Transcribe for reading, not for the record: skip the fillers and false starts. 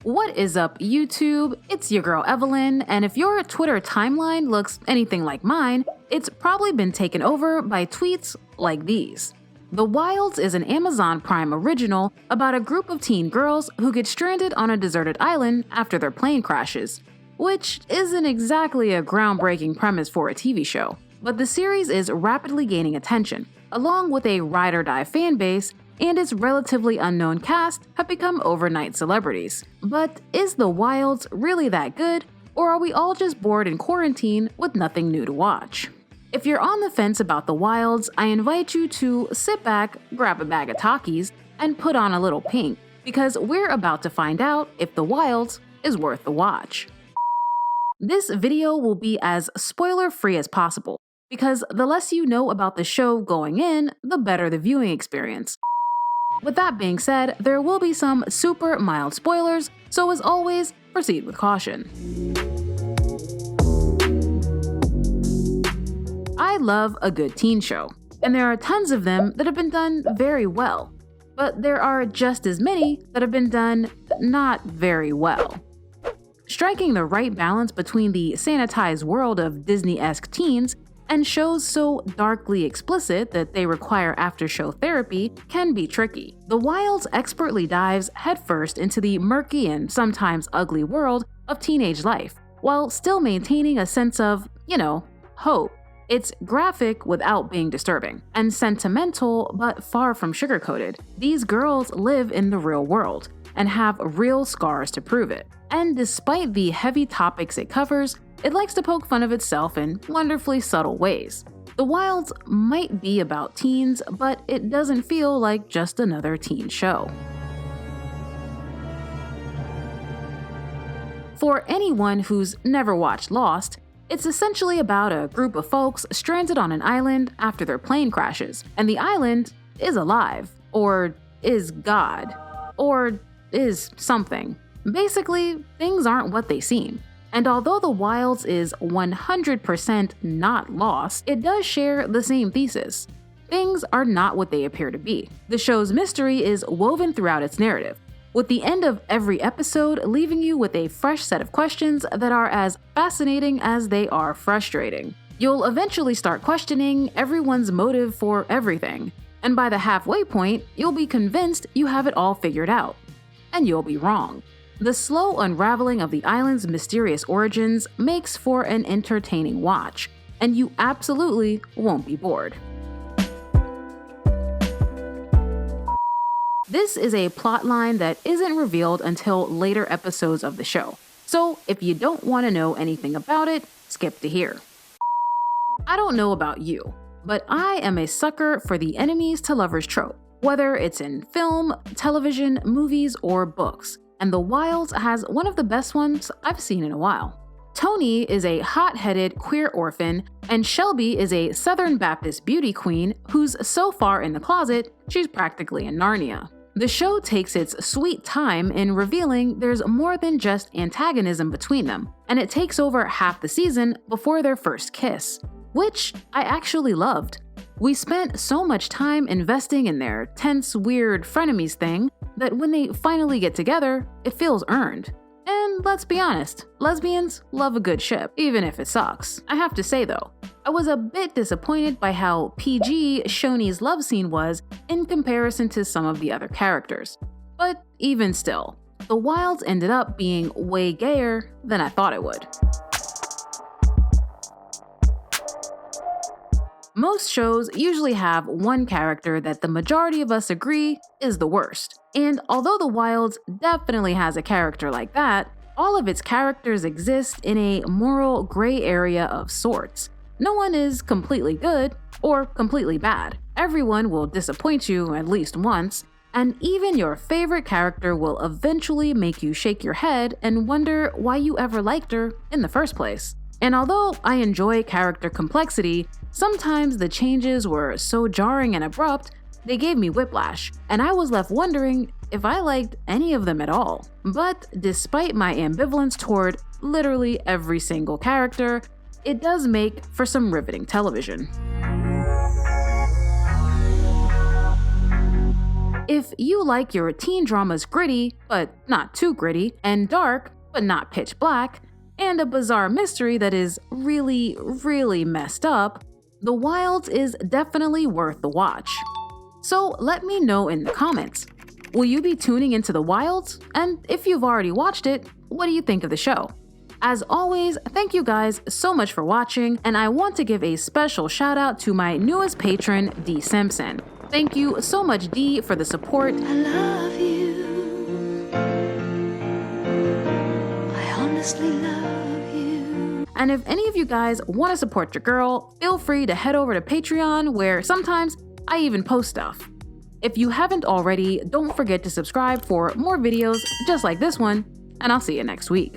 What is up, YouTube? It's your girl Evelyn, and if your Twitter timeline looks anything like mine, it's probably been taken over by tweets like these. The Wilds is an Amazon Prime original about a group of teen girls who get stranded on a deserted island after their plane crashes, which isn't exactly a groundbreaking premise for a TV show. But the series is rapidly gaining attention, along with a ride-or-die fan base, and its relatively unknown cast have become overnight celebrities. But is The Wilds really that good, or are we all just bored in quarantine with nothing new to watch? If you're on the fence about The Wilds, I invite you to sit back, grab a bag of Takis, and put on a little pink, because we're about to find out if The Wilds is worth the watch. This video will be as spoiler-free as possible, because the less you know about the show going in, the better the viewing experience. With that being said, there will be some super mild spoilers, so as always, proceed with caution. I love a good teen show, and there are tons of them that have been done very well, but there are just as many that have been done not very well. Striking the right balance between the sanitized world of Disney-esque teens and shows so darkly explicit that they require after-show therapy can be tricky. The Wilds expertly dives headfirst into the murky and sometimes ugly world of teenage life, while still maintaining a sense of, hope. It's graphic without being disturbing, and sentimental but far from sugarcoated. These girls live in the real world, and have real scars to prove it. And despite the heavy topics it covers, it likes to poke fun of itself in wonderfully subtle ways. The Wilds might be about teens, but it doesn't feel like just another teen show. For anyone who's never watched Lost, it's essentially about a group of folks stranded on an island after their plane crashes, and the island is alive, or is God, or is something. Basically, things aren't what they seem. And although The Wilds is 100% not Lost, it does share the same thesis. Things are not what they appear to be. The show's mystery is woven throughout its narrative, with the end of every episode leaving you with a fresh set of questions that are as fascinating as they are frustrating. You'll eventually start questioning everyone's motive for everything, and by the halfway point, you'll be convinced you have it all figured out. And you'll be wrong. The slow unraveling of the island's mysterious origins makes for an entertaining watch, and you absolutely won't be bored. This is a plotline that isn't revealed until later episodes of the show, so if you don't want to know anything about it, skip to here. I don't know about you, but I am a sucker for the enemies to lovers trope, whether it's in film, television, movies, or books. And The Wilds has one of the best ones I've seen in a while. Tony is a hot-headed queer orphan, and Shelby is a Southern Baptist beauty queen who's so far in the closet, she's practically in Narnia. The show takes its sweet time in revealing there's more than just antagonism between them, and it takes over half the season before their first kiss, which I actually loved. We spent so much time investing in their tense, weird frenemies thing that when they finally get together, it feels earned. And let's be honest, lesbians love a good ship, even if it sucks. I have to say though, I was a bit disappointed by how PG Shoney's love scene was in comparison to some of the other characters. But even still, The Wilds ended up being way gayer than I thought it would. Most shows usually have one character that the majority of us agree is the worst. And although The Wilds definitely has a character like that, all of its characters exist in a moral gray area of sorts. No one is completely good or completely bad. Everyone will disappoint you at least once, and even your favorite character will eventually make you shake your head and wonder why you ever liked her in the first place. And although I enjoy character complexity, sometimes the changes were so jarring and abrupt, they gave me whiplash, and I was left wondering if I liked any of them at all. But despite my ambivalence toward literally every single character, it does make for some riveting television. If you like your teen dramas gritty, but not too gritty, and dark, but not pitch black, and a bizarre mystery that is really, really messed up, The Wilds is definitely worth the watch. So let me know in the comments. Will you be tuning into The Wilds? And if you've already watched it, what do you think of the show? As always, thank you guys so much for watching, and I want to give a special shout out to my newest patron, D. Simpson. Thank you so much, D, for the support. I love you. I honestly love you. And if any of you guys want to support your girl, feel free to head over to Patreon, where sometimes I even post stuff. If you haven't already, don't forget to subscribe for more videos just like this one, and I'll see you next week.